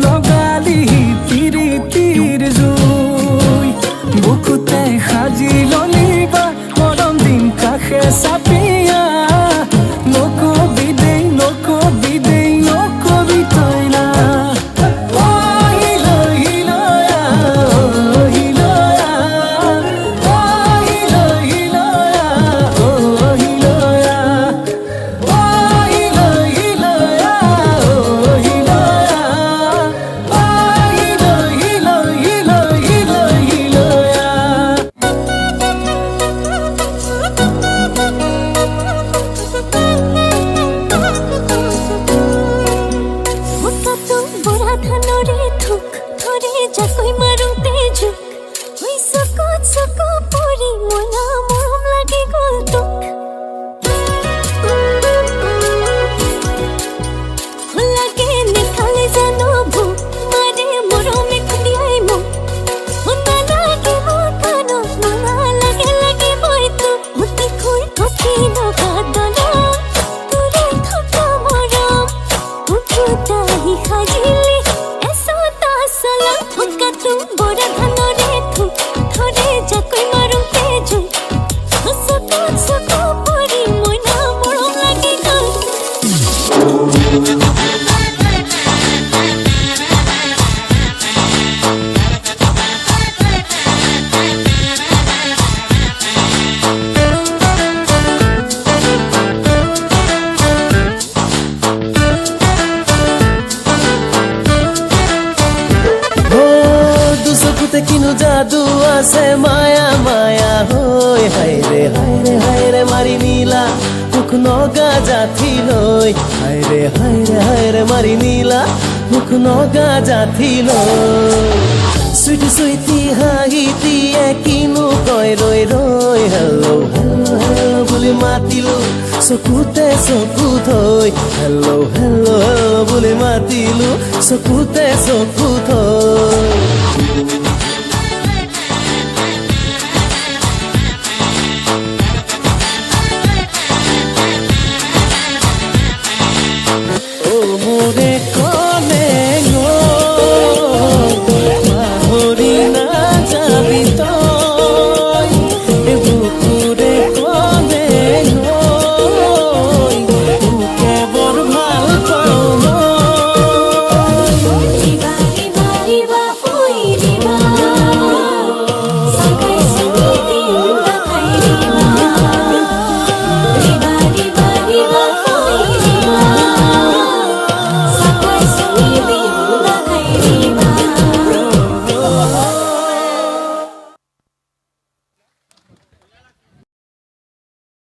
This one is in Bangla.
জগালি পিৰিতিৰ জুই বুকুতে সাজিলনিবা মৰম দিন কাষে চাপিয়া নকবি দেই নকবি দেই নকবি তই না Jakoy marute juk hoy soko puri mona morom lagi goltuk lage nikhale jano bhu mare morom khudiyai mo hona lage mo kano na lage boy tu muti khoi koki no gadala tore thota morom uthu tahi khajili तू बोरा धनरे थू थोरे जाकोई मारू तेजु सको परी मोना मोरम लागे गल কিনো জাদু আছে মায়া মায়া হই হায় রে মারি নীলা মুখ নগা জাথি লই হায় রে মারি নীলা মুখ নগা জাথি লই সুইটি সুইটি হাঁহিটি কিনো কয় ৰৈ ৰৈ হেল্লো হেল্লো হেল্লো বুলি মাতিলো চকুতে চকু থৈ হেল্লো হেল্লো হেল্লো বুলি মাতিলো চকুতে চকু থৈ